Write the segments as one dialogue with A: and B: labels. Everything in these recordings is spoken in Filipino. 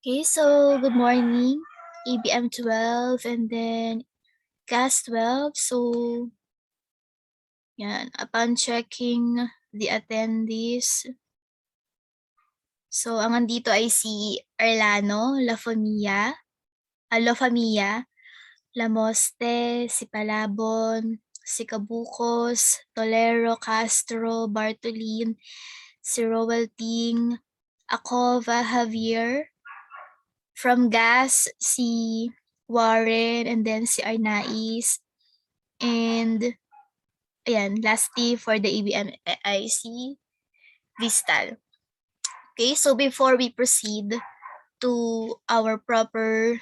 A: Okay, so good morning, EBM 12 and then CAS 12. So, yan, upon checking the attendees. So, ang andito ay si Arlano, Lafamia, Lamoste, si Palabon, si Cabucos, Tolero, Castro, Bartolin, si Rowelting, Acova, Javier, from GAS, si Warren, and then si Arnaiz. And ayan, lastly for the EBM ay si Vistal. Okay, so before we proceed to our proper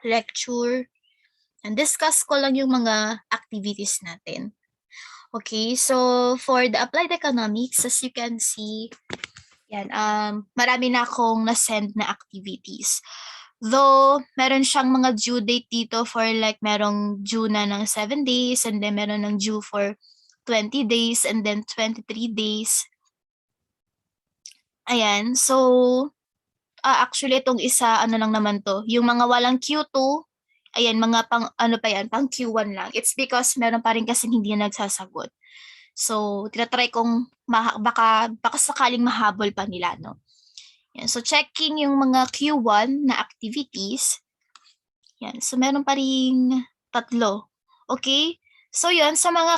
A: lecture, and discuss ko lang yung mga activities natin. Okay, so for the applied economics, as you can see, yan, marami na akong na-send na activities. Though, meron siyang mga due date dito for like merong due na ng 7 days and then meron ng due for 20 days and then 23 days. Ayan, so actually itong isa ano lang naman to, yung mga walang Q2, ayan mga pang ano pa yan, pang Q1 lang. It's because meron pa rin kasi hindi nagsasagot. So, tinatry kong baka sakaling mahabol pa nila, no? Yan. So, checking yung mga Q1 na activities. Yan. So, meron pa ring 3. Okay? So, yun, sa mga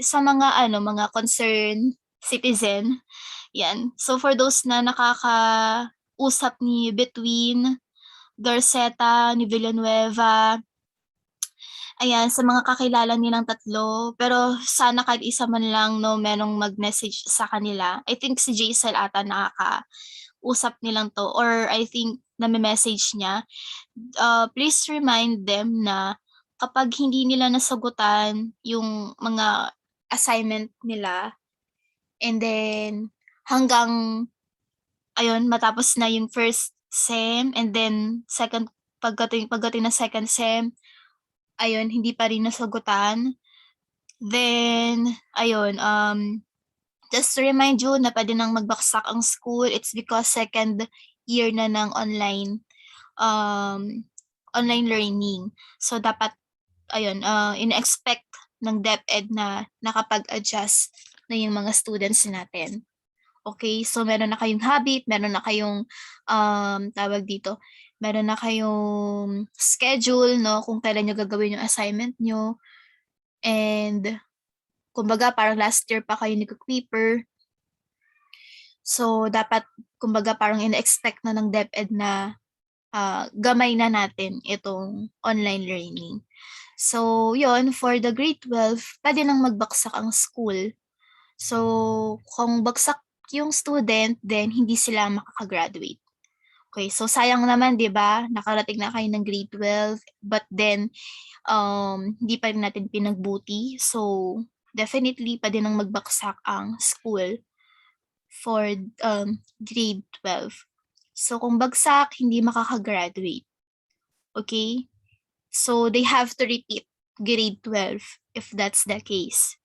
A: sa mga mga concerned citizen, yan. So, for those na nakakausap ni Between, Garceta, ni Villanueva, ayan, sa mga kakilala nilang 3, pero sana kahit isa man lang, no, merong mag-message sa kanila. I think si Jaisal ata nakakausap nilang 'to, or I think name-message niya. Please remind them na kapag hindi nila nasagutan yung mga assignment nila, and then hanggang ayun, matapos na yung first sem, and then pagdating ng second sem, ayun, hindi pa rin nasagutan. Then, ayun, just to remind you na pwede nang magbaksak ang school. It's because second year na ng online learning. So, dapat, ayun, in-expect ng DepEd na nakapag-adjust na yung mga students natin. Okay, so meron na kayong habit, meron na kayong, tawag dito, meron na kayong schedule, no, kung kailan nyo gagawin yung assignment nyo. And kumbaga parang last year pa kayo nagko-creeper. So dapat kumbaga parang ina-expect na ng DepEd na gamay na natin itong online learning. So yon, for the grade 12, pwede nang magbaksak ang school. So kung bagsak yung student, then hindi sila makaka-graduate. Okay, so sayang naman 'di ba? Nakarating na kayo ng grade 12, but then hindi pa rin natin pinagbuti. So, definitely pa din ang magbaksak ang school for grade 12. So, kung bagsak, hindi makaka-graduate. Okay? So, they have to repeat grade 12 if that's the case.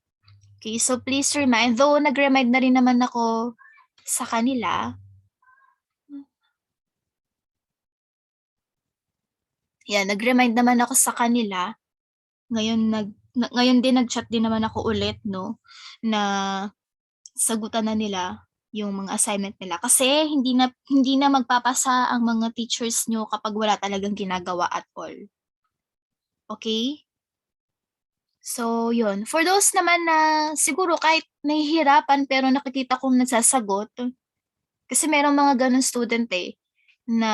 A: Okay, so please remind, though nag-remind na rin naman ako sa kanila. Yan, nag-remind naman ako sa kanila. Ngayon din nag-chat din naman ako ulit, no, na sagutan na nila yung mga assignment nila. Kasi hindi na magpapasa ang mga teachers nyo kapag wala talagang ginagawa at all. Okay? So, yun. For those naman na siguro kahit nahihirapan pero nakikita kong nagsasagot, kasi merong mga ganun student na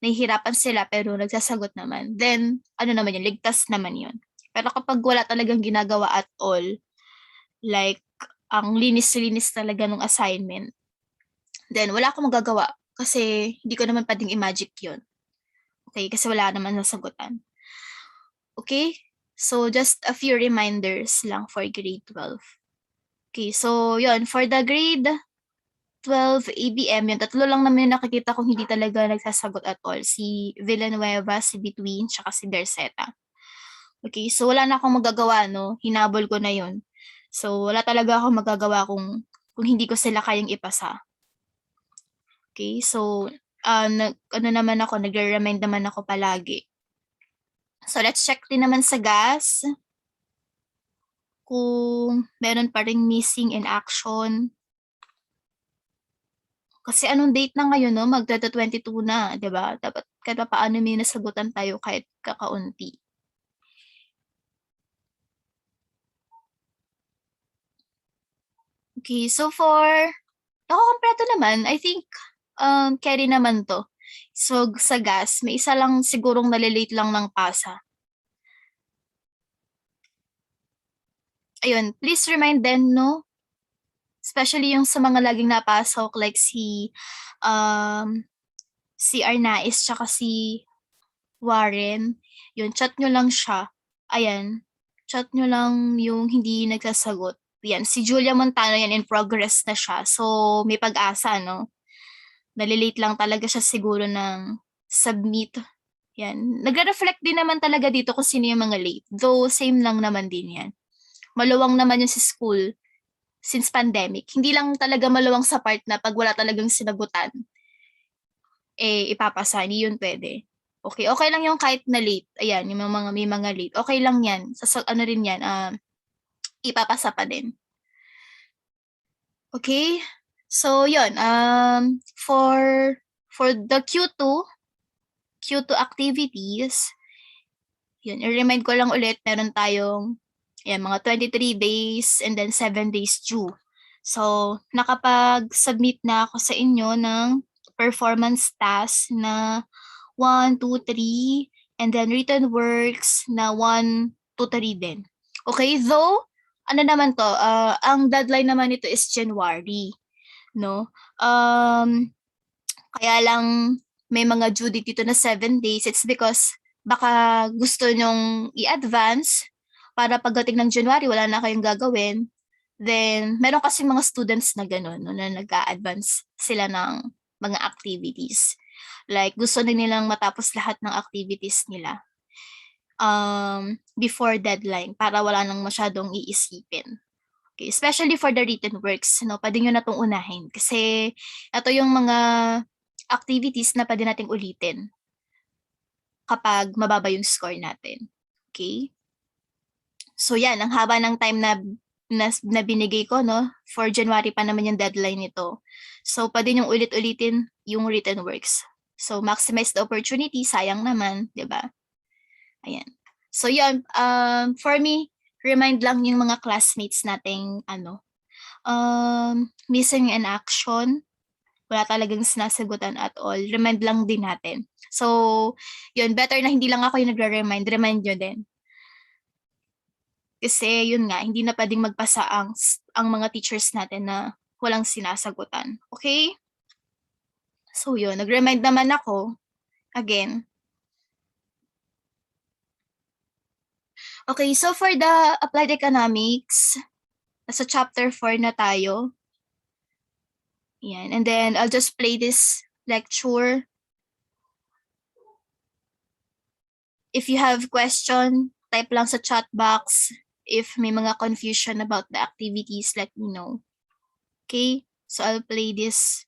A: nahihirapan sila pero nagsasagot naman. Then, ano naman yun, ligtas naman yun. Pero kapag wala talagang ginagawa at all, like, ang linis-linis talaga ng assignment, then wala akong magagawa kasi hindi ko naman pwedeng i-magic yun. Okay, kasi wala naman nasagutan. Okay? So, just a few reminders lang for grade 12. Okay, so yun, for the grade 12 ABM, yung 3 lang naman yung nakikita kong hindi talaga nagsasagot at all. Si Villanueva, si Between, tsaka si Derceta. Okay, so wala na akong magagawa, no? Hinabol ko na yun. So, wala talaga akong magagawa kung hindi ko sila kayang ipasa. Okay, so ano naman ako, nagre-remind naman ako palagi. So let's check din naman sa gas kung meron pa ring missing in action. Kasi anong date na ngayon 'no, magdada-22 na, 'di ba? Dapat kahit papaano may nasagutan tayo kahit kakaunti. Okay, so for nakukumpleto naman, I think, carry naman 'to. So sa gas, may isa lang sigurong nale-late lang ng PASA. Ayun, please remind them 'no, especially yung sa mga laging napasok like si Arnaiz tsaka si Warren, yun chat niyo lang siya. Ayan, chat niyo lang yung hindi nagsasagot. Yan, si Julia Montano yan in progress na siya. So may pag-asa 'no. Nale-late lang talaga siya siguro ng submit. Yan. Nagre-reflect din naman talaga dito kung sino yung mga late. Though same lang naman din yan. Maluwang naman yung si school since pandemic. Hindi lang talaga maluwang sa part na pag wala talagang sinagutan, eh ipapasa. Hindi yun pwede. Okay, okay lang yung kahit na late. Ayan, yung mga may mga late. Okay lang yan. Ano rin yan, ipapasa pa din. Okay? So, yun. For the Q2 activities, yun, i-remind ko lang ulit, meron tayong yan, mga 23 days and then 7 days due. So, nakapag-submit na ako sa inyo ng performance task na 1, 2, 3, and then written works na 1, 2, 3 din. Okay, though, ano naman to, ang deadline naman nito is January, no? Kaya lang may mga due date dito na 7 days. It's because baka gusto nyong i-advance para pagdating ng January wala na kayong gagawin. Then, meron kasi mga students na gano'n, no, na nag-a-advance sila ng mga activities. Like, gusto na nilang matapos lahat ng activities nila before deadline para wala nang masyadong iisipin. Okay, especially for the written works, no, pwede nyo na itong unahin. Kasi ito yung mga activities na pwede nating ulitin kapag mababa yung score natin. Okay? So yan, ang haba ng time na binigay ko, no? For January pa naman yung deadline nito. So pwede nyo ulit-ulitin yung written works. So maximize the opportunity, sayang naman, 'di ba? Ayan. So yan, for me, remind lang yung mga classmates nating missing in action, wala talagang sinasagutan at all, remind lang din natin. So, yun, better na hindi lang ako yung remind nyo din. Kasi yun nga, hindi na pwedeng magpasa ang mga teachers natin na walang sinasagutan. Okay? So yun, nag-remind naman ako, again. Okay, so for the applied economics, nasa chapter 4 na tayo. Yan, and then I'll just play this lecture. If you have question, type lang sa chat box. If may mga confusion about the activities, let me know. Okay? So I'll play this.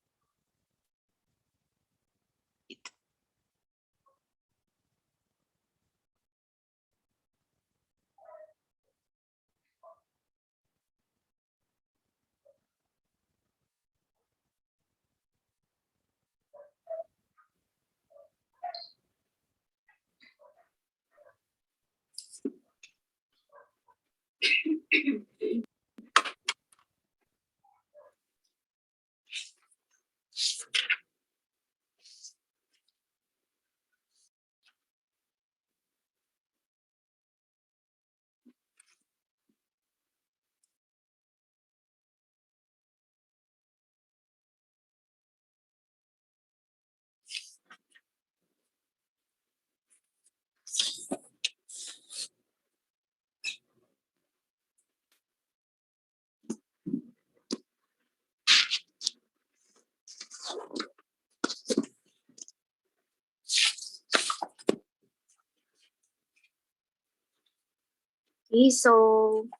A: Okay, so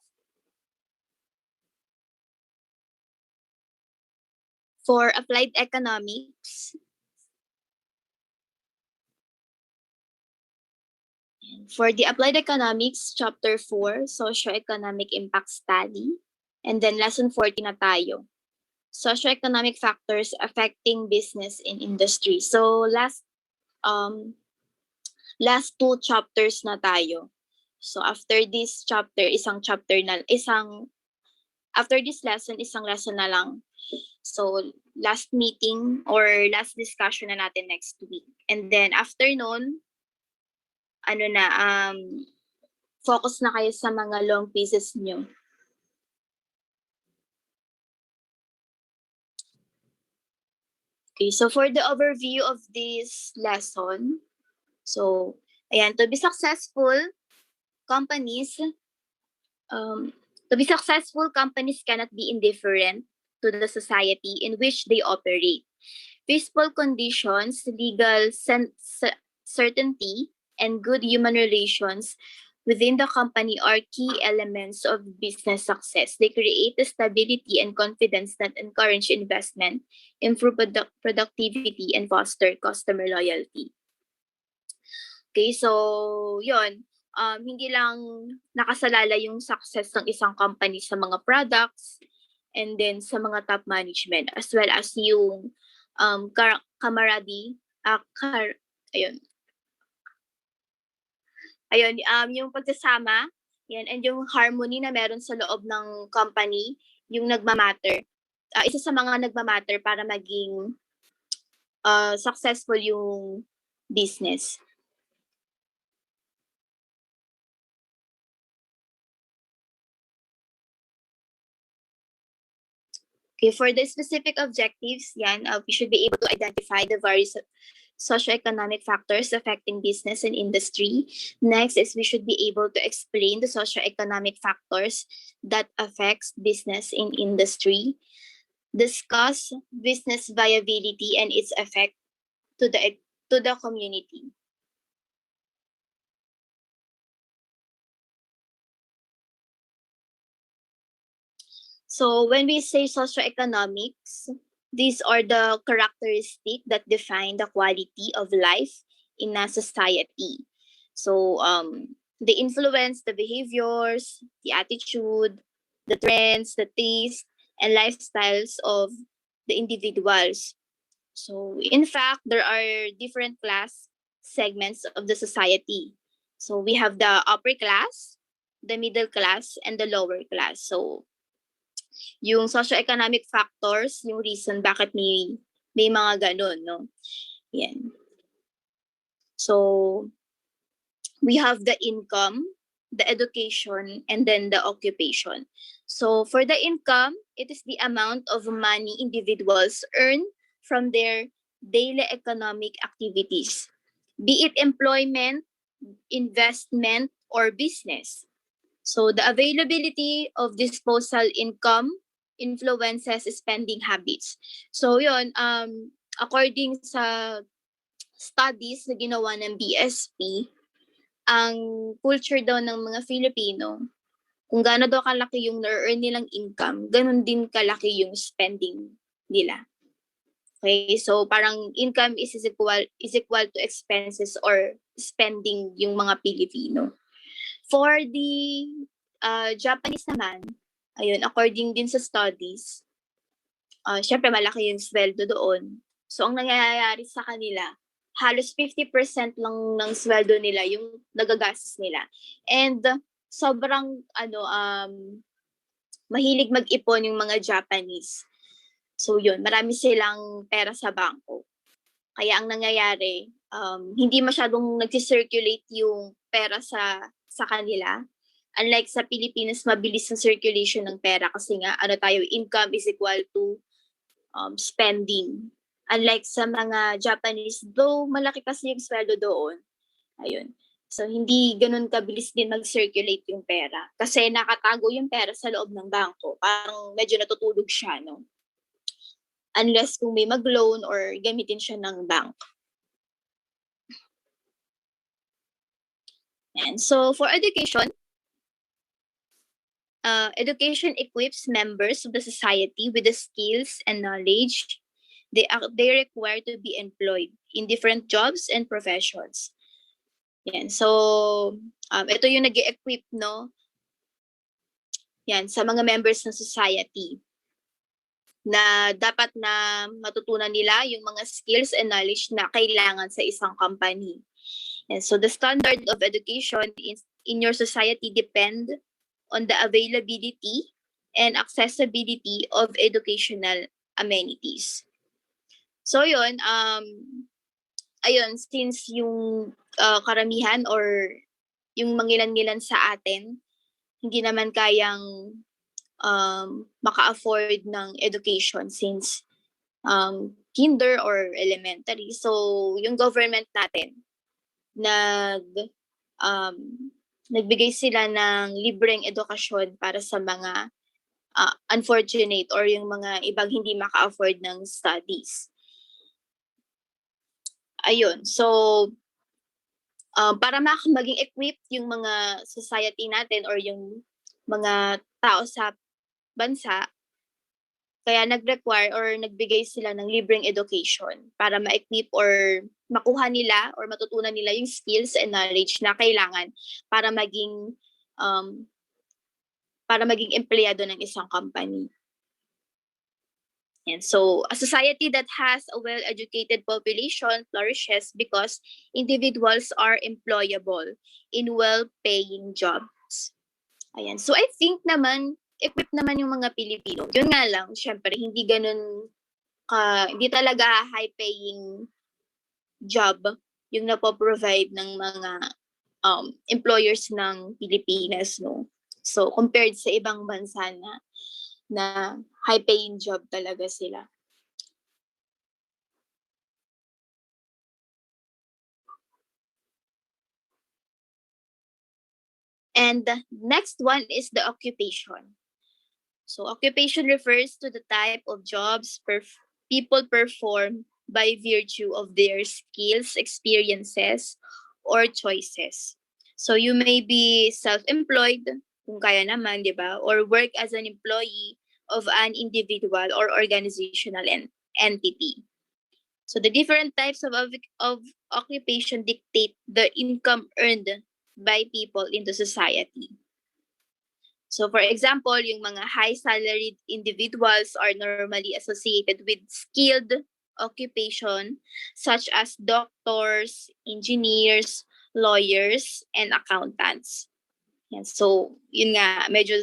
A: for applied economics,
B: For the Applied Economics, Chapter 4, Socioeconomic Impact Study. And then Lesson 14 na tayo. Socioeconomic factors affecting business and industry. So last two chapters na tayo. So after this chapter, after this lesson, isang lesson na lang. So last meeting or last discussion na natin next week. And then after nun, focus na kayo sa mga long pieces nyo. Okay, so for the overview of this lesson, so ayan, to be successful, companies cannot be indifferent to the society in which they operate. Peaceful conditions, legal certainty, and good human relations within the company are key elements of business success. They create the stability and confidence that encourage investment, improve productivity, and foster customer loyalty. Okay, so yun. Hindi lang nakasalala yung success ng isang company sa mga products and then sa mga top management as well as yung camaraderie, yung pagsasama, yan, and yung harmony na meron sa loob ng company, yung nagmamatter. Isa sa mga nagmamatter para maging successful yung business. Okay, for the specific objectives, we should be able to identify the various socioeconomic factors affecting business and industry. Next is we should be able to explain the socioeconomic factors that affects business and industry. Discuss business viability and its effect to the community. So when we say socioeconomics, these are the characteristics that define the quality of life in a society. So they influence the behaviors, the attitude, the trends, the taste, and lifestyles of the individuals. So in fact, there are different class segments of the society. So we have the upper class, the middle class, and the lower class. So yung socioeconomic factors, yung reason bakit may mga ganun, no? Yan. So, we have the income, the education, and then the occupation. So, for the income, it is the amount of money individuals earn from their daily economic activities, be it employment, investment, or business. So, the availability of disposal income influences spending habits. So, yun, according sa studies na ginawa ng BSP, ang culture daw ng mga Filipino, kung gaano daw kalaki yung na-earn nilang income, ganun din kalaki yung spending nila. Okay, so parang income is equal to expenses or spending yung mga Pilipino. For the Japanese naman, ayun, according din sa studies, syempre malaki yung sweldo doon. So ang nangyayari sa kanila, halos 50% lang ng sweldo nila yung nagagastos nila. And sobrang mahilig mag-ipon yung mga Japanese. So yun, marami silang pera sa bangko. Kaya ang nangyayari, hindi masyadong nag-circulate yung pera sa kanila. Unlike sa Pilipinas, mabilis ang circulation ng pera kasi nga income is equal to spending. Unlike sa mga Japanese, though malaki kasi yung sweldo doon, ayun. So hindi ganun kabilis din mag-circulate yung pera kasi nakatago yung pera sa loob ng bangko. Parang medyo natutulog siya, no? Unless kung may mag-loan or gamitin siya ng bank. And so for education, education equips members of the society with the skills and knowledge they require to be employed in different jobs and professions. Yan. So, ito yung nag-equip, no? Yan, sa mga members ng society na dapat na matutunan nila yung mga skills and knowledge na kailangan sa isang company. And so the standard of education in your society depend on the availability and accessibility of educational amenities. So yun, ayun, since yung karamihan or yung mangilan-ngilan sa atin, hindi naman kayang maka-afford ng education since kinder or elementary. So, yung government natin, um, nagbigay sila ng libreng edukasyon para sa mga unfortunate or yung mga ibang hindi maka-afford ng studies. Ayun. So, para maging equipped yung mga society natin or yung mga tao sa bansa, kaya nag-require or nagbigay sila ng libreng education para ma-equip or makuha nila or matutunan nila yung skills and knowledge na kailangan para maging empleyado ng isang company. And so, a society that has a well-educated population flourishes because individuals are employable in well-paying jobs. Ayan. So, I think naman, equipped naman yung mga Pilipino. Yun nga lang, syempre, hindi talaga high-paying job yung napoprovide ng mga employers ng Pilipinas, no? So, compared sa ibang bansa na high-paying job talaga sila. And the next one is the occupation. So, occupation refers to the type of jobs people perform by virtue of their skills, experiences, or choices. So, you may be self-employed, kung kaya naman, di ba? Or work as an employee of an individual or organizational entity. So, the different types of occupation dictate the income earned by people in the society. So for example, yung mga high salaried individuals are normally associated with skilled occupation such as doctors, engineers, lawyers, and accountants. Yan. So yun nga, medyo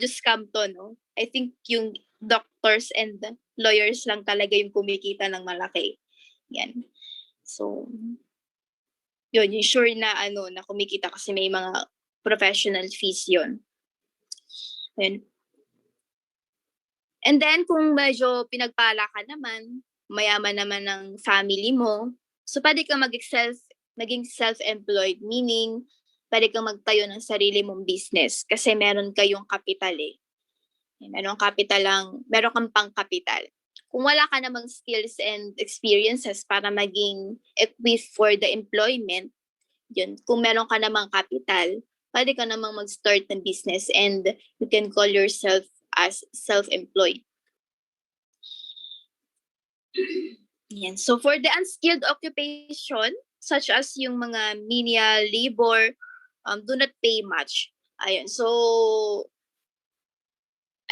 B: scam to, no? I think yung doctors and lawyers lang talaga yung kumikita ng malaki. Yan. So yun, yung sure na na kumikita kasi may mga professional fees yun. Ayan. And then kung medyo pinagpala ka naman, mayaman naman ng family mo, so pwede kang maging self-employed, meaning pwede kang magtayo ng sarili mong business kasi meron kayong kapital eh. Meron kang pang-kapital. Kung wala ka namang skills and experiences para maging equipped for the employment, yun, kung meron ka namang kapital, pwede ka namang mag-start ng business and you can call yourself as self-employed. Yan. So for the unskilled occupation, such as yung mga menial labor, do not pay much. Ayun. So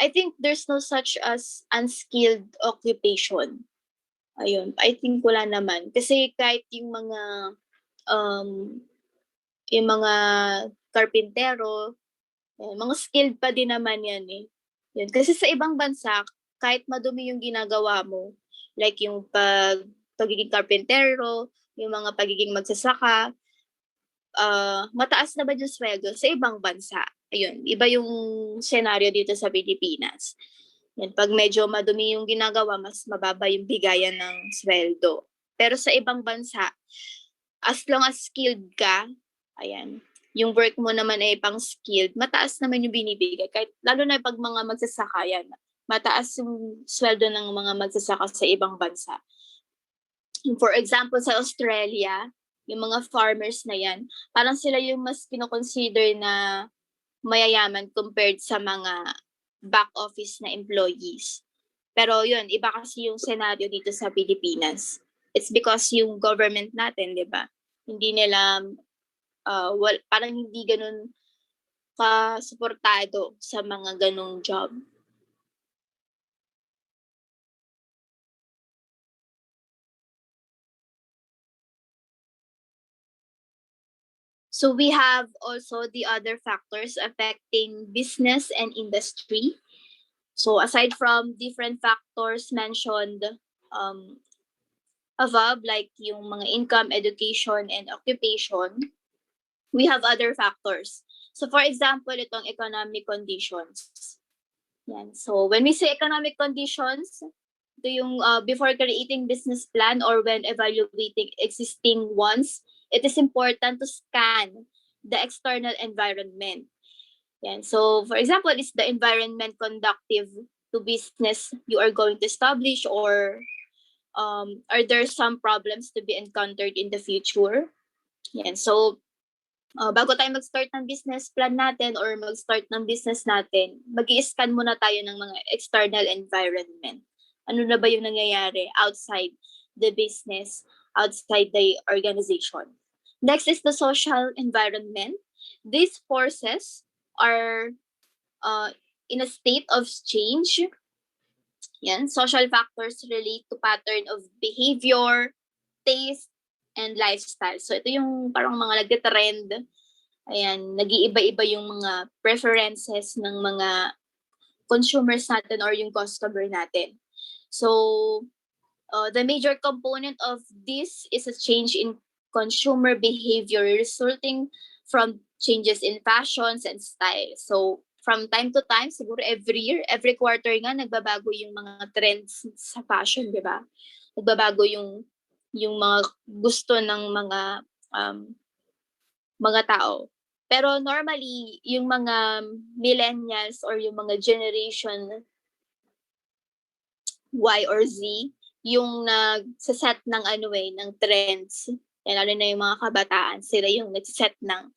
B: I think there's no such as unskilled occupation. Ayun. I think wala naman. Kasi kahit yung mga karpintero, mga skilled pa din naman yan eh. Yan. Kasi sa ibang bansa, kahit madumi yung ginagawa mo, like yung pagiging karpintero, yung mga pagiging magsasaka, mataas na ba yung sweldo sa ibang bansa? Ayun, iba yung senaryo dito sa Pilipinas. Yan, pag medyo madumi yung ginagawa, mas mababa yung bigayan ng sweldo. Pero sa ibang bansa, as long as skilled ka, ayan, yung work mo naman ay pang skilled, mataas naman yung binibigay. Kahit, lalo na pag mga magsasaka yan, mataas yung sweldo ng mga magsasaka sa ibang bansa. For example, sa Australia, yung mga farmers na yan, parang sila yung mas kinoconsider na mayayaman compared sa mga back office na employees. Pero yun, iba kasi yung senaryo dito sa Pilipinas. It's because yung government natin, di ba? Hindi nila parang hindi ganun ka-suportado sa mga ganong job. So we have also the other factors affecting business and industry. So aside from different factors mentioned above, like yung mga income, education, and occupation, we have other factors. So for example, itong economic conditions. Yan. So when we say economic conditions, ito yung before creating business plan or when evaluating existing ones, it is important to scan the external environment. Yan. So for example, is the environment conducive to business you are going to establish, or are there some problems to be encountered in the future? Yan. So bago tayo mag-start ng business plan natin or mag-start ng business natin, mag-i-scan muna tayo ng mga external environment. Ano na ba yung nangyayari outside the business, outside the organization? Next is the social environment. These forces are in a state of change. Yan, social factors relate to pattern of behavior, taste, and lifestyle. So ito yung parang mga nagte-trend. Ayan, nag-iiba-iba yung mga preferences ng mga consumers natin or yung customer natin. So the major component of this is a change in consumer behavior resulting from changes in fashions and style. So from time to time, siguro every year, every quarter nga, nagbabago yung mga trends sa fashion, di ba? Nagbabago yung mga gusto ng mga tao. Pero normally, yung mga millennials or yung mga generation Y or Z, yung nagsaset ng ng trends. Yan, lalo na yung mga kabataan, sila yung nagsaset ng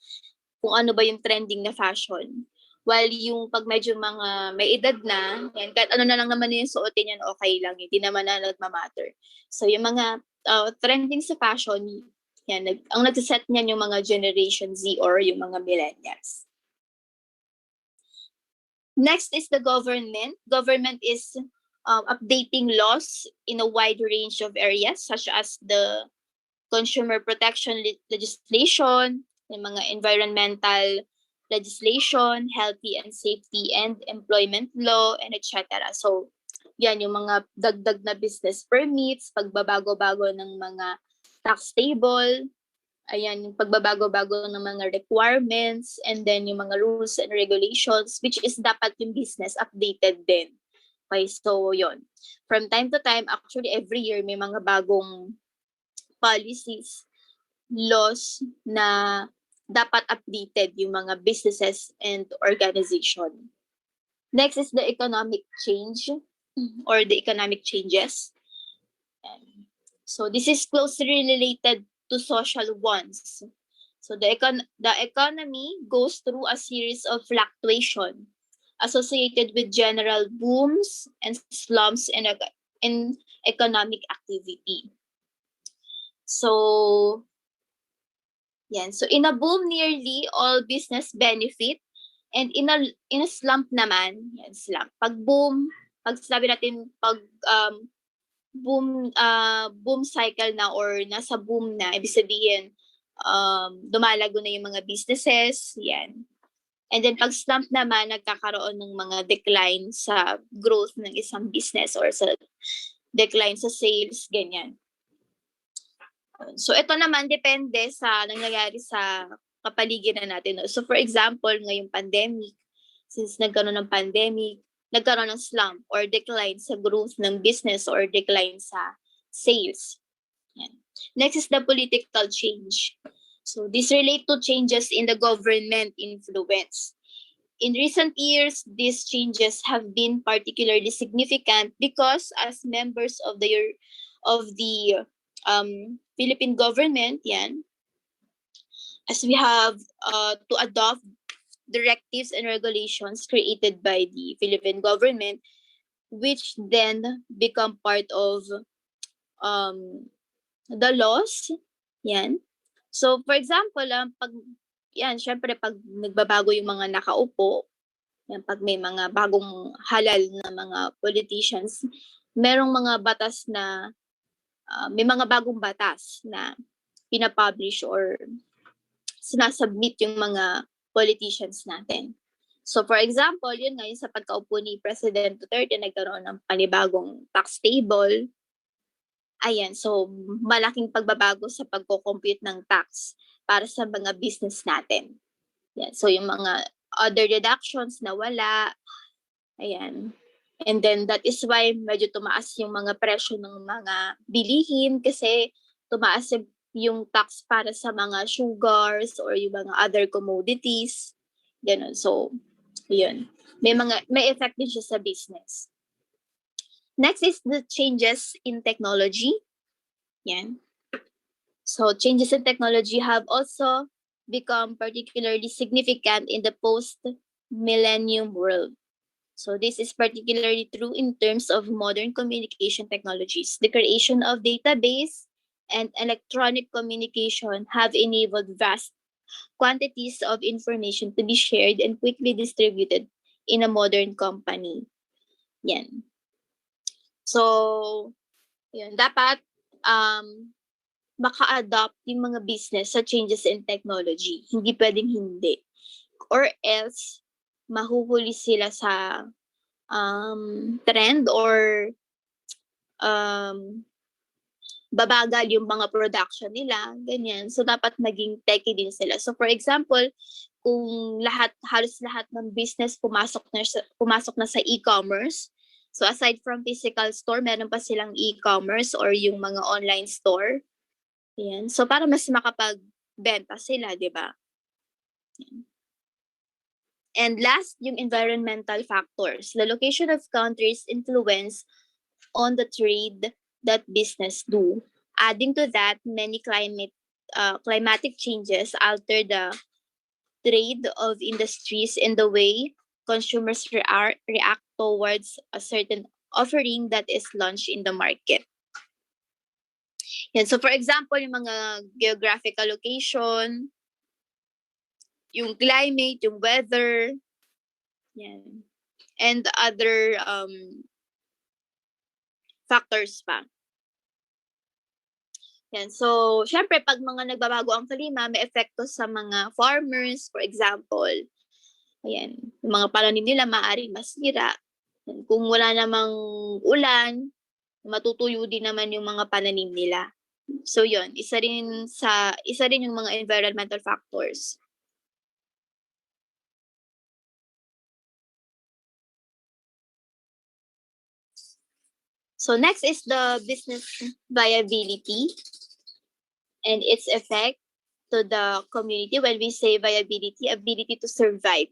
B: kung ano ba yung trending na fashion. While yung pag medyo mga may edad na, yan, kahit ano na lang naman yung suotin yan, okay lang. Hindi naman na nagmamatter. So yung mga trending sa fashion, yan, ang nagsaset niyan yung mga Generation Z or yung mga millennials. Next is the government. Government is updating laws in a wide range of areas such as the consumer protection legislation, yung mga environmental legislation, healthy and safety and employment law, and etc. So, yan yung mga dagdag na business permits, pagbabago-bago ng mga tax table, ayan, yung pagbabago-bago ng mga requirements, and then yung mga rules and regulations, which is dapat yung business updated din. Okay, so yun. From time to time, actually every year may mga bagong policies, laws na dapat updated yung mga businesses and organization. Next is the economic change or the economic changes. So this is closely related to social ones. So the economy goes through a series of fluctuation associated with general booms and slumps in economic activity. So, yan. So in a boom, nearly all business benefit, and in a slump naman, yan, slump. Pag boom, pag sabi natin boom cycle na or nasa boom na, ibig sabihin dumalago na yung mga businesses, yan. And then pag slump naman, nagkakaroon ng mga decline sa growth ng isang business or sa decline sa sales, ganyan. So ito naman depende sa nangyayari sa kapaligiran natin. So for example, ngayong pandemic, since nagkaroon ng pandemic, nagkaroon ng slump or decline sa growth ng business or decline sa sales. Yan. Next is the political change. So these relate to changes in the government influence. In recent years, these changes have been particularly significant because as members of the Philippine government, yan, as we have to adopt directives and regulations created by the Philippine government, which then become part of the laws, yan. So, for example, pag yan, syempre pag nagbabago yung mga nakaupo, yan, pag may mga bagong halal na mga politicians, merong mga batas na, may mga bagong batas na pinapublish or sinasubmit yung mga politicians natin. So for example, yun ngayon sa pagkaupo ni President Duterte, nagkaroon ng panibagong tax table. Ayan, so malaking pagbabago sa pagko-compute ng tax para sa mga business natin. Yan, so yung mga other deductions na wala, ayan. And then that is why medyo tumaas yung mga presyo ng mga bilihin kasi tumaas yung tax para sa mga sugars or yung mga other commodities. Ganun. So, yun. May effect din siya sa business. Next is the changes in technology. Yan. So, changes in technology have also become particularly significant in the post-millennium world. So this is particularly true in terms of modern communication technologies. The creation of database and electronic communication have enabled vast quantities of information to be shared and quickly distributed in a modern company. Yan. So, yun, dapat maka-adopt yung mga business sa changes in technology. Hindi pwedeng hindi. Or else, mahuhuli sila sa trend or babagal yung mga production nila, ganyan. So, dapat maging techy din sila. So, for example, kung halos lahat ng business pumasok na sa e-commerce, so aside from physical store, meron pa silang e-commerce or yung mga online store. Yan. So, para mas makapagbenta sila, di ba? And last, yung environmental factors. The location of countries influence on the trade that business do. Adding to that, many climatic changes alter the trade of industries in the way consumers react towards a certain offering that is launched in the market. Yan. So for example, yung mga geographical location, yung climate, yung weather, yan. And other factors pa. Yan. So, syempre, pag mga nagbabago ang klima, may epekto sa mga farmers, for example. Ayan. Yung mga pananim nila maaaring masira. Yan. Kung wala namang ulan, matutuyo din naman yung mga pananim nila. So, yun. Isa rin yung mga environmental factors. So, next is the business viability and its effect to the community. When we say viability, ability to survive.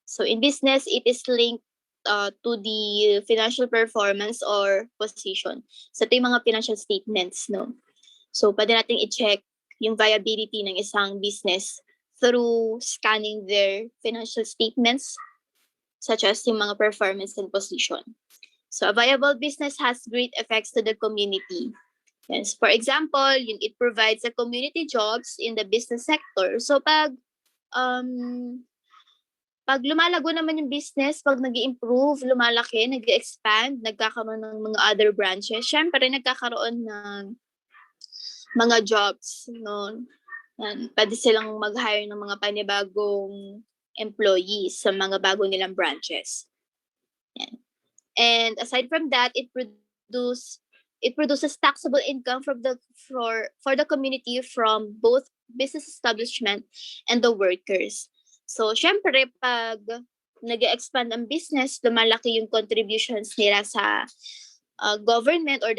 B: So in business, it is linked to the financial performance or position. So ito yung mga financial statements, no? So pwede natin i-check yung viability ng isang business through scanning their financial statements, such as yung mga performance and position. So a viable business has great effects to the community. Yes. For example, it provides a community jobs in the business sector. So pag lumalago naman yung business, pag nag-i-improve, lumalaki, nag-expand, nagkakaroon ng mga other branches, syempre nagkakaroon ng mga jobs, no? Yan, pwede silang mag-hire ng mga panibagong employees sa mga bago nilang branches. Yan. And aside from that, it produces taxable income for the community from both business establishment and the workers. So, syempre, pag nag-expand ang business, lumalaki yung contributions nila sa government or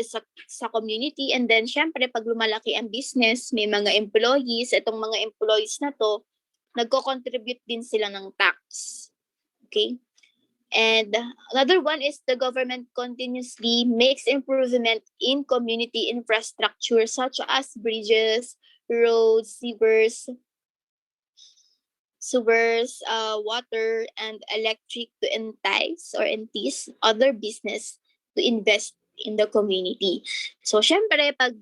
B: sa community. And then, syempre, pag lumalaki ang business, may mga employees. Itong mga employees na to, nagko-contribute din sila ng tax. Okay? And another one is the government continuously makes improvement in community infrastructure such as bridges, roads, sewers, water, and electric to entice or entice other business to invest in the community. So, syempre, pag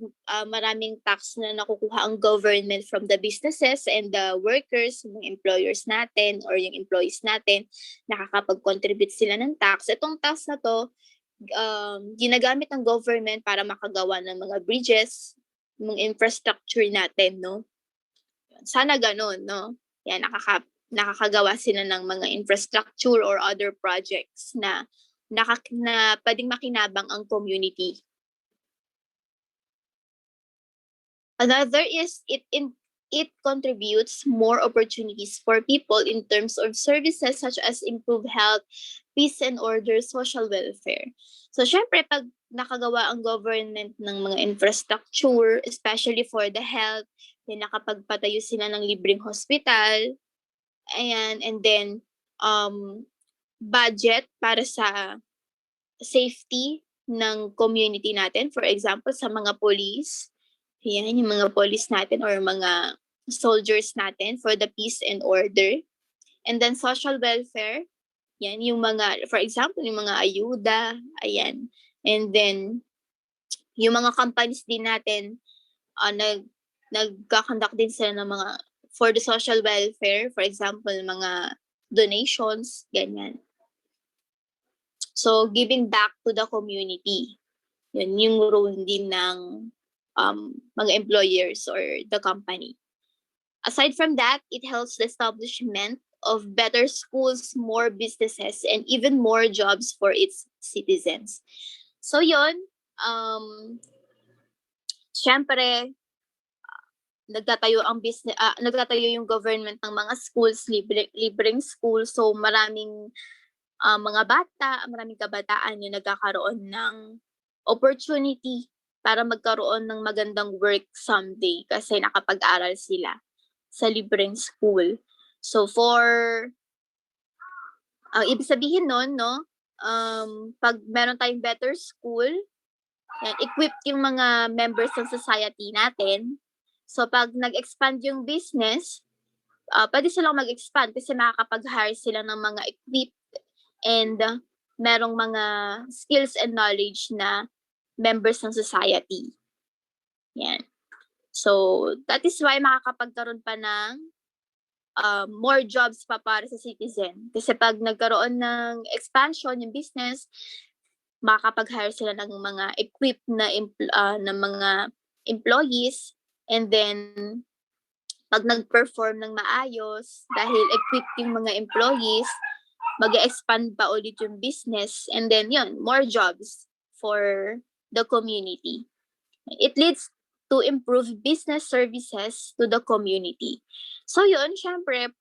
B: maraming tax na nakukuha ang government from the businesses and the workers, yung employers natin or yung employees natin, nakakapag-contribute sila ng tax. Itong tax na to, ginagamit ng government para makagawa ng mga bridges, mga infrastructure natin, no? Sana ganun, no? Yan, nakakagawa sila ng mga infrastructure or other projects na pwedeng makinabang ang community. Another is it contributes more opportunities for people in terms of services such as improved health, peace and order, social welfare. So syempre pag nakagawa ang government ng mga infrastructure, especially for the health, then nakapagpatayo sila ng libreng hospital, ayan, and then budget para sa safety ng community natin. For example, sa mga police, yan, yung mga police natin or mga soldiers natin for the peace and order. And then social welfare, yan, yung mga, for example, yung mga ayuda, ayan. And then, yung mga companies din natin, nagkakandak din sila ng mga, for the social welfare, for example, mga donations, ganyan. So, giving back to the community. Yun, yung role din ng mga employers or the company. Aside from that, it helps the establishment of better schools, more businesses, and even more jobs for its citizens. So yun, syempre, nagtatayo yung government ng mga schools, libreng school. So maraming maraming kabataan yung nagkakaroon ng opportunity para magkaroon ng magandang work someday kasi nakapag-aral sila sa libreng school. So ibig sabihin nun, no, pag meron tayong better school, equipped yung mga members ng society natin. So pag nag-expand yung business, pwede silang mag-expand kasi makakapag-hire sila ng mga equipped and merong mga skills and knowledge na members ng society. Yan. So, that is why makakapagkaroon pa ng more jobs pa para sa citizen. Kasi pag nagkaroon ng expansion yung business, makakapag-hire sila ng mga equipped na mga employees, and then pag nag-perform ng maayos, dahil equipped yung mga employees, mag-expand pa ulit yung business, and then yun, more jobs for the community. It leads to improve business services to the community. So yun, syempre,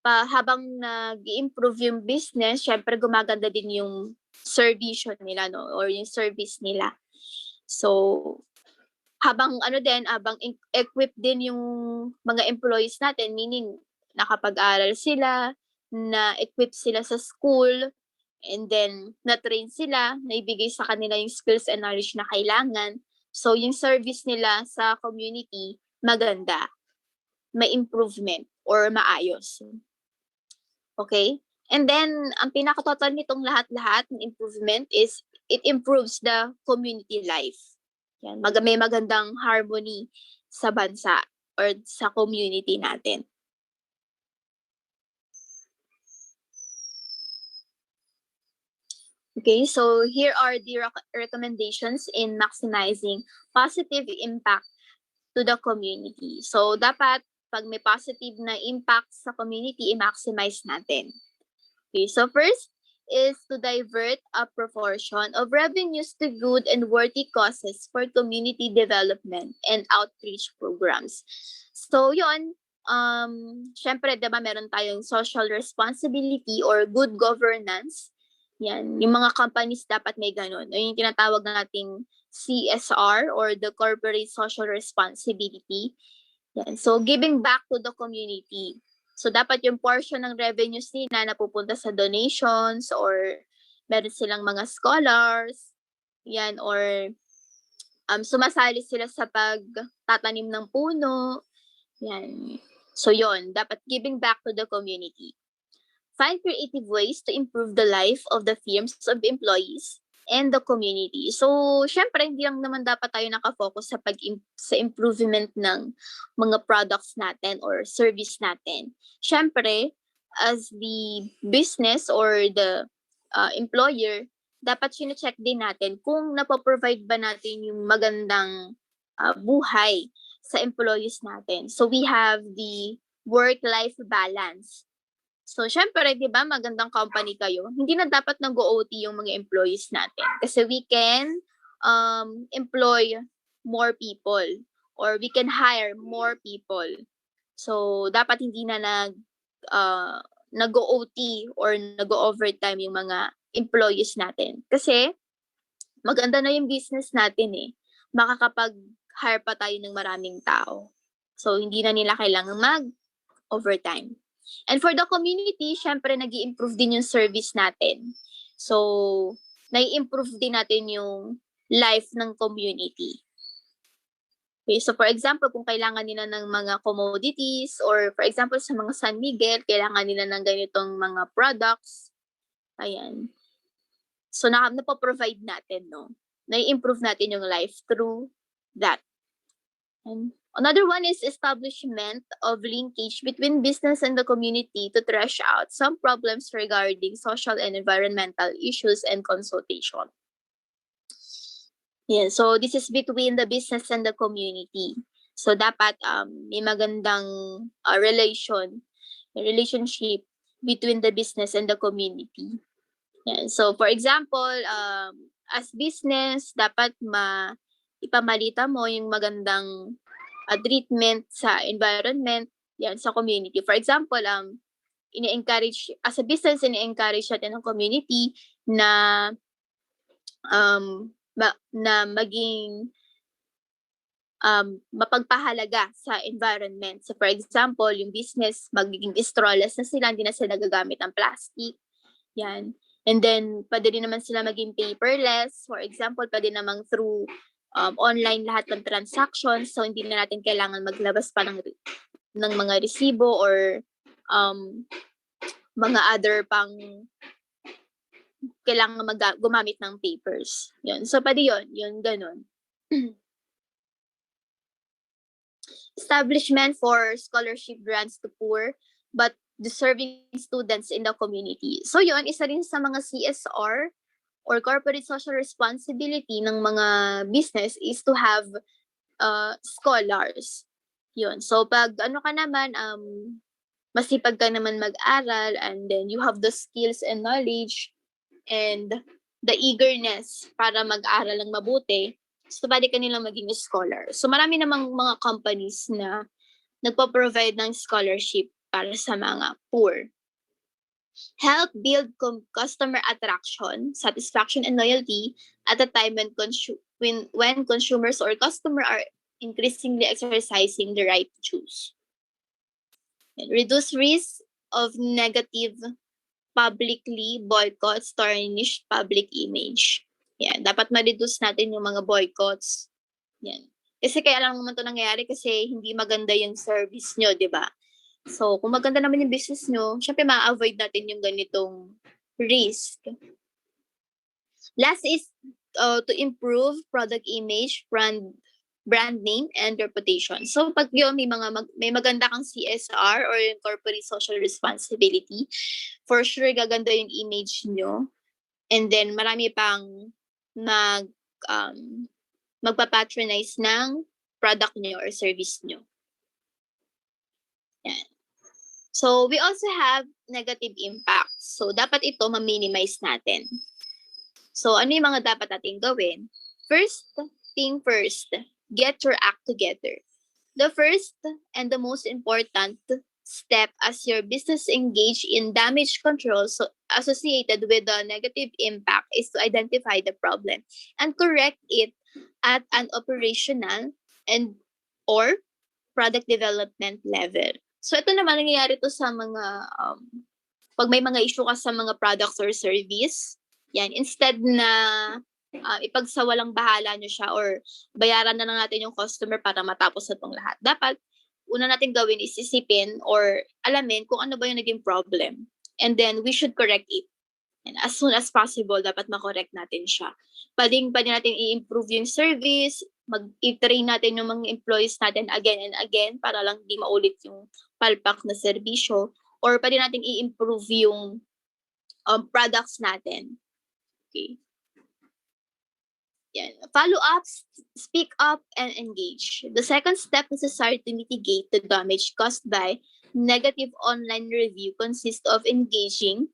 B: habang nag-improve yung business, syempre gumaganda din yung servisyo nila, no, or yung service nila. So habang equipped din yung mga employees natin, meaning nakapag-aral sila, na-equip sila sa school, and then na-train sila, naibigay sa kanila yung skills and knowledge na kailangan. So yung service nila sa community, maganda, may improvement or maayos. Okay? And then, ang pinaka-total nitong lahat-lahat ng improvement is it improves the community life. Yan, may magandang harmony sa bansa or sa community natin. Okay, so here are the recommendations in maximizing positive impact to the community. So dapat pag may positive na impact sa community, i-maximize natin. Okay, so first is to divert a proportion of revenues to good and worthy causes for community development and outreach programs. So yun, syempre diba meron tayong social responsibility or good governance. Yan, yung mga companies dapat may ganun. Yung tinatawag nating CSR or the Corporate Social Responsibility. Yan. So, giving back to the community. So, dapat yung portion ng revenues nila napupunta sa donations or meron silang mga scholars. Yan, or sumasali sila sa pagtatanim ng puno. Yan. So, yon dapat giving back to the community. Find creative ways to improve the life of the firms of employees and the community. So, syempre, hindi lang naman dapat tayo nakafocus sa improvement ng mga products natin or service natin. Syempre, as the business or the employer, dapat sine-check din natin kung napoprovide ba natin yung magandang buhay sa employees natin. So, we have the work-life balance. So, syempre, di ba, magandang company kayo, hindi na dapat nag-OT yung mga employees natin. Kasi we can employ more people or we can hire more people. So, dapat hindi na nag-OT or nag-overtime yung mga employees natin. Kasi, maganda na yung business natin eh. Makakapag-hire pa tayo ng maraming tao. So, hindi na nila kailangang mag-overtime. And for the community, syempre nag-i-improve din yung service natin. So, nai-improve din natin yung life ng community. Okay, so for example, kung kailangan nila ng mga commodities or for example sa mga San Miguel, kailangan nila ng ganitong mga products. Ayan. So, napoprovide natin, no? Nai-improve natin yung life through that. And another one is establishment of linkage between business and the community to thresh out some problems regarding social and environmental issues and consultation. Yeah, so this is between the business and the community. So dapat may magandang relationship between the business and the community. Yeah, so for example, as business, dapat ipamalita mo yung magandang treatment sa environment, yan, sa community. For example, ini-encourage, as a business, ini-encourage natin ng community na maging mapagpahalaga sa environment. So for example, yung business, magiging straw-less na sila, hindi na sila nagagamit ng plastic. Yan. And then, pwede rin naman sila maging paperless. For example, pwede namang through online lahat ng transactions. So, hindi na natin kailangan maglabas pa ng mga resibo or mga other pang kailangan gumamit ng papers. Yun. So, pwede yun, ganun. Establishment for scholarship grants to poor but deserving students in the community. So yun, isa rin sa mga CSR or corporate social responsibility ng mga business is to have scholars. Yun. So pag ano ka naman, masipag ka naman mag-aral and then you have the skills and knowledge and the eagerness para mag-aral ng mabuti, so pwede ka nilang maging scholar. So marami namang mga companies na nagpo-provide ng scholarship para sa mga poor. Help build customer attraction, satisfaction, and loyalty at a time when consumers or customer are increasingly exercising the right to choose. And reduce risk of negative publicly boycotts, tarnish public image. Yan, dapat ma-reduce natin yung mga boycotts. Yan. Kasi kaya lang naman ito nangyayari kasi hindi maganda yung service nyo, di ba? So, kung maganda naman yung business nyo, syempre ma-avoid natin yung ganitong risk. Last is to improve product image, brand name, and reputation. So, pag yun, may maganda kang CSR or yung corporate social responsibility, for sure, gaganda yung image nyo. And then, marami pang magpapatronize ng product nyo or service nyo. Yan. So, we also have negative impacts. So, dapat ito ma-minimize natin. So, ano yung mga dapat natin gawin? First thing first, get your act together. The first and the most important step as your business engage in damage control associated with the negative impact is to identify the problem and correct it at an operational and or product development level. So ito naman nangyayari to sa mga pag may mga issue ka sa mga products or service, yan, instead na ipagsawalang bahala nyo siya or bayaran na lang natin yung customer para matapos na itong lahat. Dapat, una natin gawin is isipin or alamin kung ano ba yung naging problem. And then, we should correct it. As soon as possible, dapat makorek natin siya. Pwede natin i-improve yung service, mag-i-train natin yung mga employees natin again and again para lang di maulit yung palpak na serbisyo, or pwede natin i-improve yung products natin. Okay. Yan. Follow up, speak up, and engage. The second step necessary to mitigate the damage caused by negative online review consists of engaging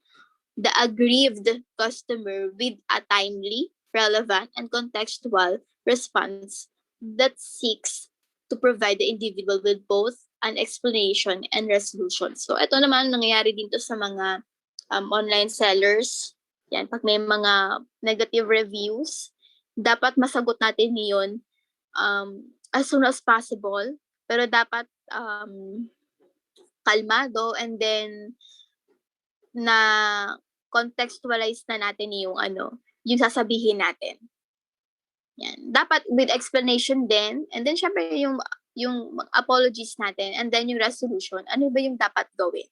B: the aggrieved customer with a timely, relevant, and contextual response that seeks to provide the individual with both an explanation and resolution. So, ito naman nangyayari dito sa mga online sellers. Yan, pag may mga negative reviews, dapat masagot natin yun as soon as possible. Pero dapat kalmado, and then na contextualize na natin yung yung sasabihin natin. Yan. Dapat with explanation din, and then syempre yung apologies natin, and then yung resolution. Ano ba yung dapat gawin?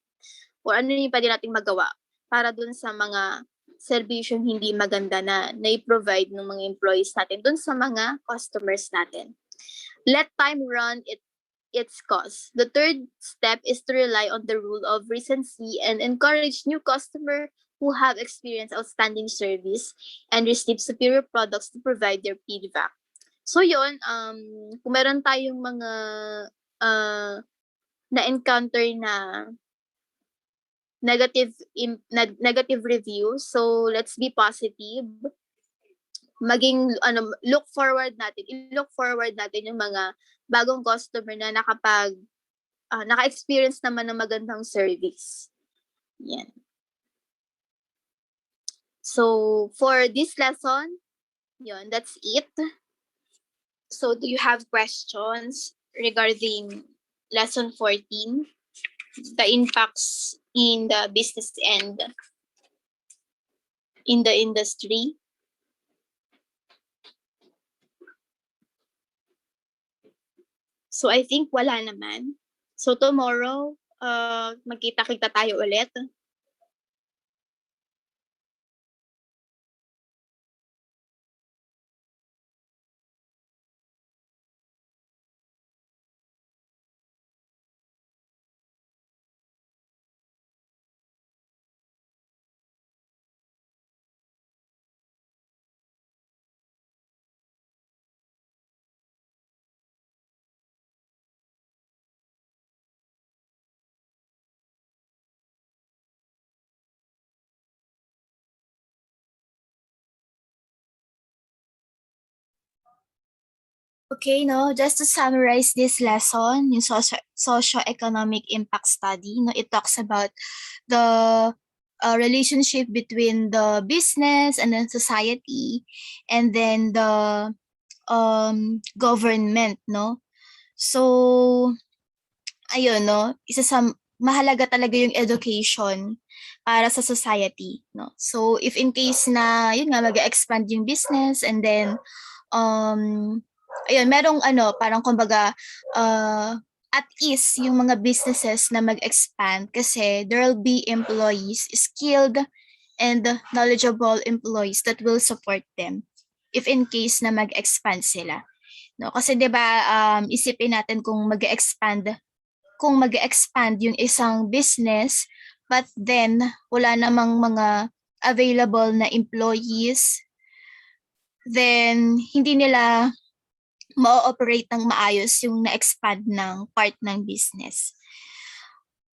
B: Or ano yung pwede nating magawa para dun sa mga serbisyong hindi maganda na i-provide ng mga employees natin dun sa mga customers natin. Let time run its course. The third step is to rely on the rule of recency and encourage new customers who have experienced outstanding service and received superior products to provide their feedback. So yun, kung meron tayong mga na-encounter na negative review, so let's be positive. Maging i-look forward natin yung mga bagong customer na naka-experience naman ng magandang service. Yan. So for this lesson, that's it. So do you have questions regarding lesson 14, the impacts in the business and in the industry? So I think wala naman. So tomorrow, magkita-kita tayo ulit.
A: Okay, no, just to summarize this lesson, yung socioeconomic impact study, no, it talks about the relationship between the business and then society, and then the government, no. So, ayun, no, isa sa mahalaga talaga yung education para sa society, no. So, if in case na, yun nga, mag-expand yung business, and then, ayun, merong parang kumbaga, at ease yung mga businesses na mag-expand kasi there will be employees, skilled and knowledgeable employees that will support them if in case na mag-expand sila. No, kasi 'di ba, isipin natin kung mag-expand yung isang business, but then wala namang mga available na employees, then hindi nila ma-operate ng maayos yung na-expand ng part ng business.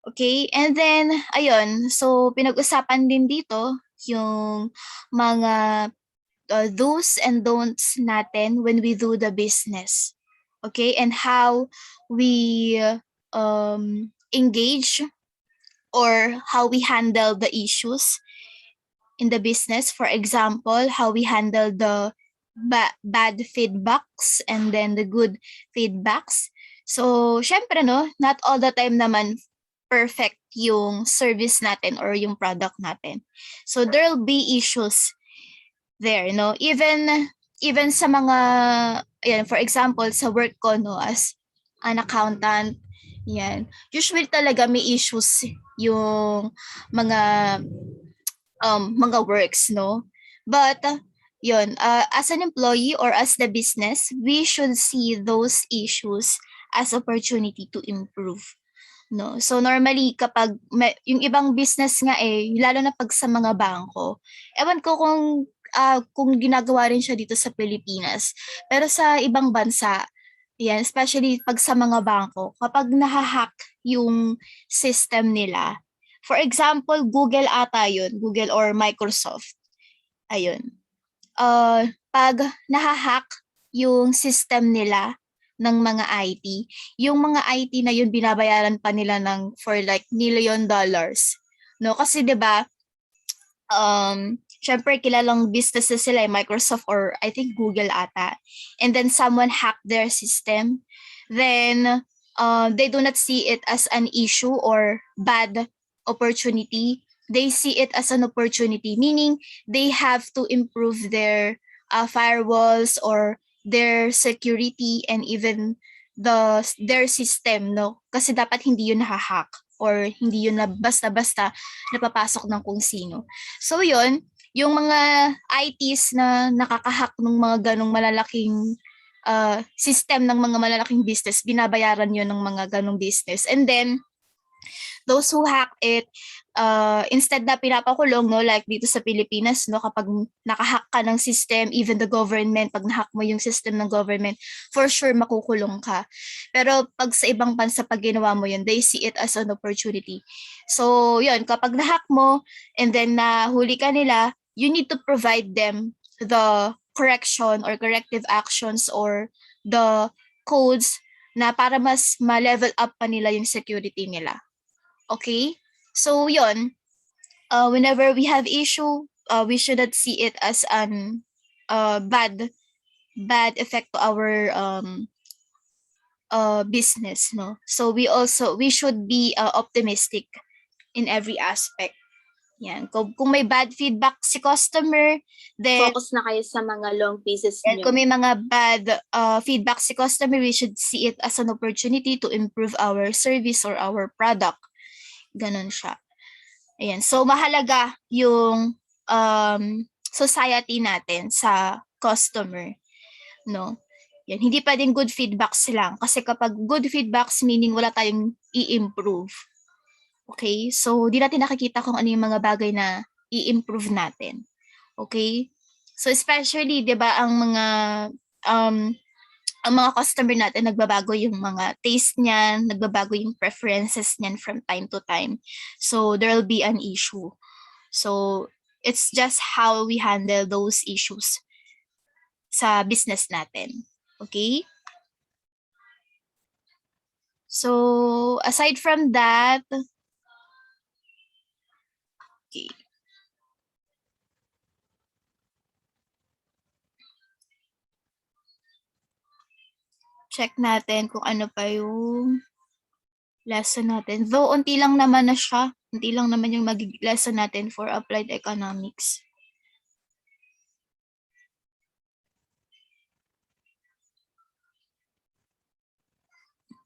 A: Okay, and then, ayun, so pinag-usapan din dito yung mga do's and don'ts natin when we do the business. Okay, and how we engage or how we handle the issues in the business. For example, how we handle the bad feedbacks and then the good feedbacks. So, syempre, no, not all the time naman perfect yung service natin or yung product natin. So, there'll be issues there, no? Even sa mga, ayan, for example, sa work ko, no, as an accountant, yan, usually talaga may issues yung mga mga works, no? But yun, as an employee or as the business, we should see those issues as opportunity to improve. No? So normally kapag yung ibang business nga lalo na pag sa mga bangko, ewan ko kung ginagawa rin siya dito sa Pilipinas. Pero sa ibang bansa, yan, especially pag sa mga bangko, kapag nahahack yung system nila, for example, Google ata yun, Google or Microsoft, ayun. Pag nahahack yung system nila ng mga IT, yung mga IT na yun binabayaran pa nila for like $1,000,000. No, kasi 'di ba, syempre kilalang businesses sila Microsoft or I think Google ata. And then someone hacked their system. Then they do not see it as an issue or bad opportunity. They see it as an opportunity, meaning they have to improve their firewalls or their security and even their system, no? Kasi dapat hindi yun nahahack or hindi yun na basta-basta napapasok ng kung sino. So yun, yung mga ITs na nakakahack ng mga ganong malalaking system ng mga malalaking business, binabayaran yun ng mga ganong business. And then, those who hack it, instead na pinapakulong, no, like dito sa Pilipinas, no, kapag nakahack ka ng system, even the government, pag nahack mo yung system ng government, for sure makukulong ka. Pero pag sa ibang bansa, pag ginawa mo yun, they see it as an opportunity. So, yun, kapag nahack mo, and then nahuli ka nila, you need to provide them the correction or corrective actions or the codes na para mas ma-level up pa nila yung security nila. Okay? So, yun. Whenever we have issue, we shouldn't see it as an bad effect to our business, no? So, we should be optimistic in every aspect. Yan. Kung may bad feedback si customer, then
B: Focus na kayo sa mga long pieces
A: and
B: nyo.
A: kung may mga bad feedback si customer, we should see it as an opportunity to improve our service or our product. Ganon siya. Ayan. So, mahalaga yung society natin sa customer. No? Yan. Hindi pwedeng good feedbacks lang. Kasi kapag good feedbacks, meaning wala tayong i-improve. Okay? So, di natin nakikita kung ano yung mga bagay na i-improve natin. Okay? So, especially, di ba, ang mga customer natin, nagbabago yung mga taste niyan, nagbabago yung preferences niyan from time to time. So, there will be an issue. So, it's just how we handle those issues sa business natin. Okay? So, aside from that, okay. Check natin kung ano pa yung lesson natin. Though, unti lang naman na siya. Unti lang naman yung lesson natin for applied economics.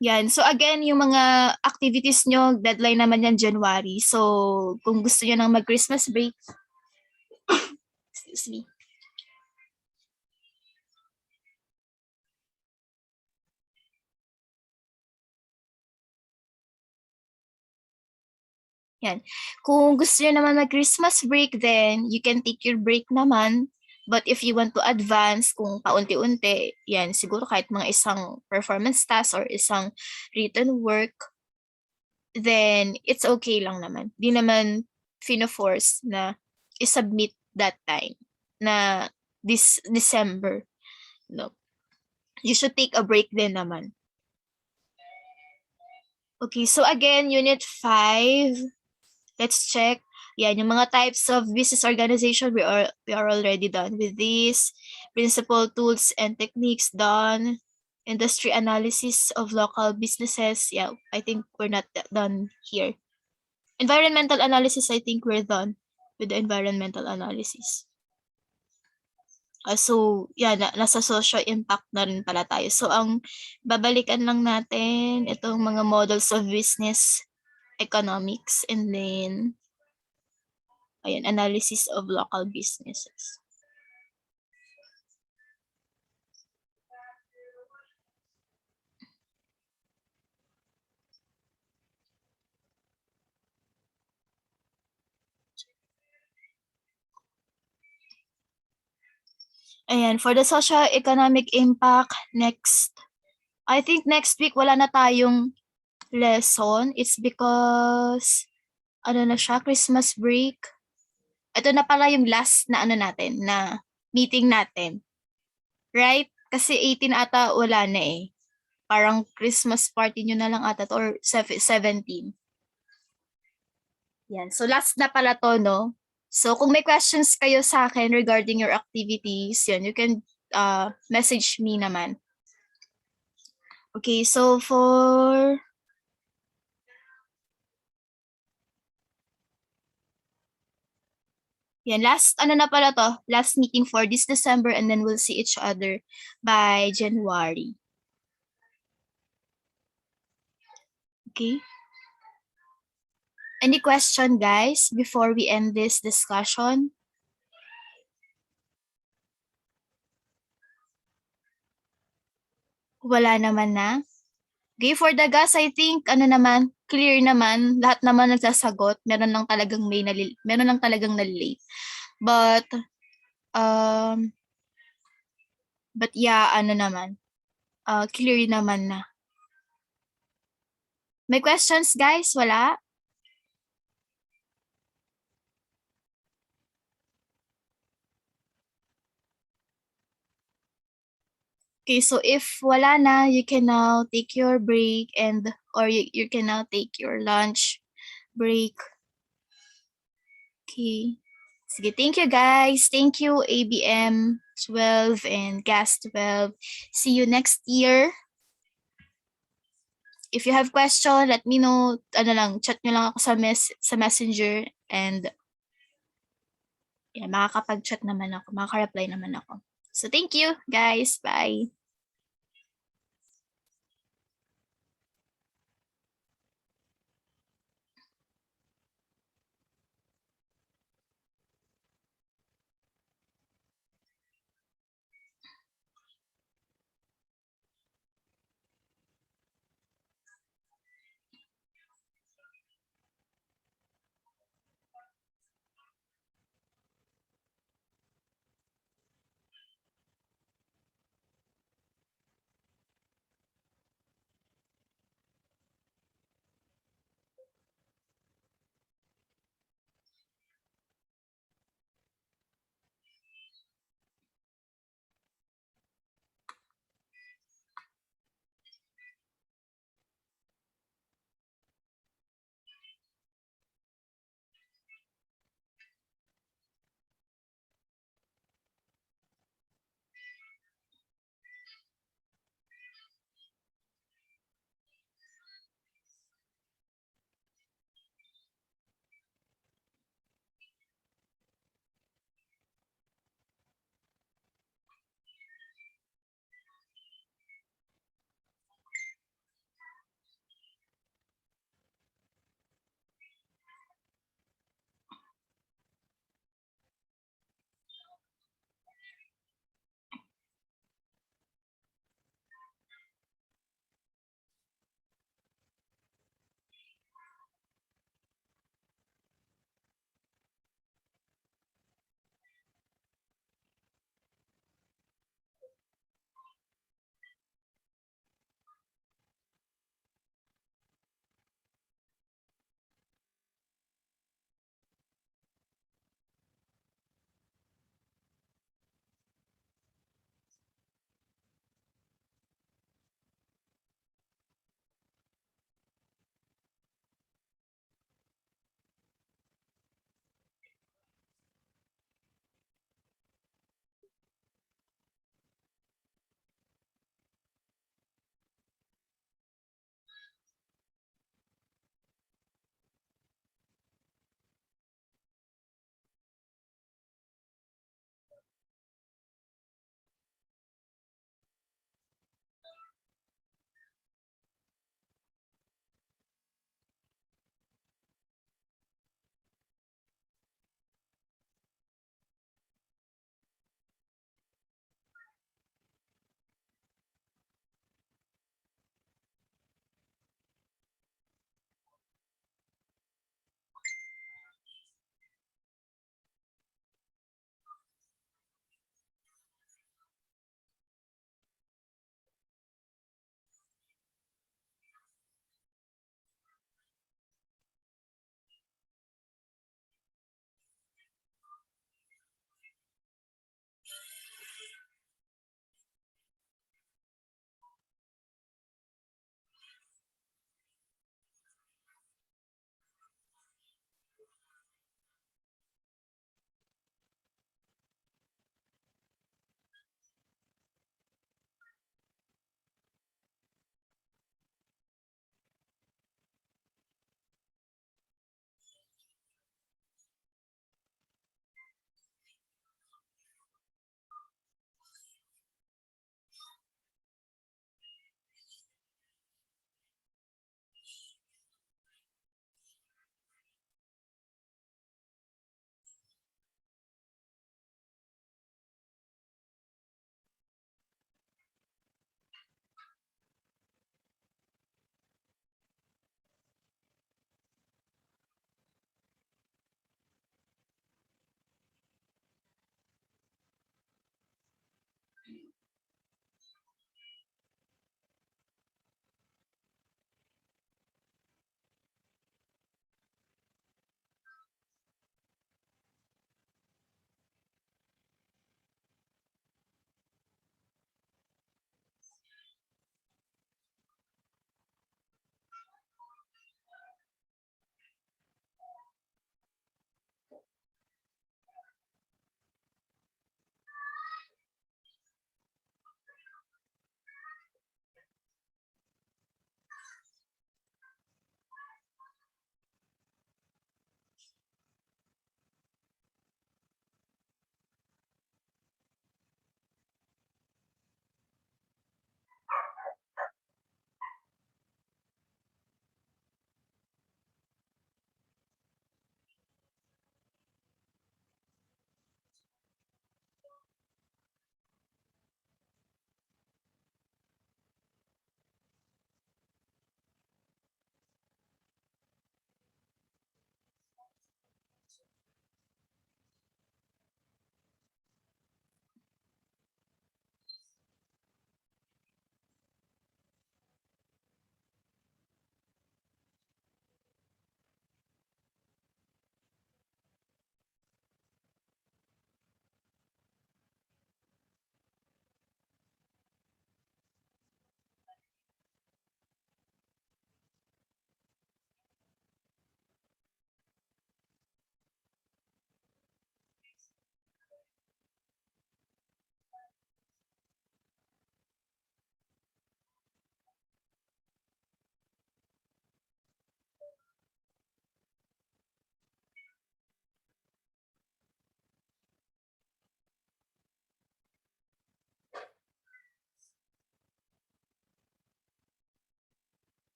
A: Yan. So again, yung mga activities nyo, deadline naman yan January. So kung gusto nyo nang mag-Christmas break, excuse me. Yan. Kung gusto nyo naman mag-Christmas break, then you can take your break naman. But if you want to advance, kung paunti-unti, yan, siguro kahit mga isang performance task or isang written work, then it's okay lang naman. Di naman fino-force na i-submit that time na this December. No. You should take a break din naman. Okay, so again, Unit 5. Let's check. Yan, yung mga types of business organization, we are already done with this. Principal tools and techniques done. Industry analysis of local businesses. Yeah, I think we're not done here. Environmental analysis, I think we're done with the environmental analysis. So, yan, nasa social impact na rin pala tayo. So, ang babalikan lang natin, itong mga models of business economics, and then Ayan, analysis of local businesses. Ayan, for the socio-economic impact, I think next week wala na tayong lesson. It's because, na siya, Christmas break. Ito na pala yung last na natin, na meeting natin. Right? Kasi 18 ata wala na eh. Parang Christmas party nyo na lang ata or 17. Yan. So last na pala to, no? So kung may questions kayo sa akin regarding your activities, yun, you can message me naman. Okay, so for yan, last na pala to, last meeting for this December, and then we'll see each other by January. Okay. Any question, guys, before we end this discussion? Wala naman na. Okay, for the gas, I think, clear naman, lahat naman nagsasagot. Meron lang talagang nalilate. But yeah, clear naman na. May questions, guys? Wala? Okay, so if wala na, you can now take your break or you can now take your lunch break. Okay. Sige, thank you guys. Thank you ABM 12 and GAS 12. See you next year. If you have question, let me know. Chat nyo lang ako sa Messenger and yeah, makakapag-chat naman ako, makaka-reply naman ako. So thank you guys. Bye.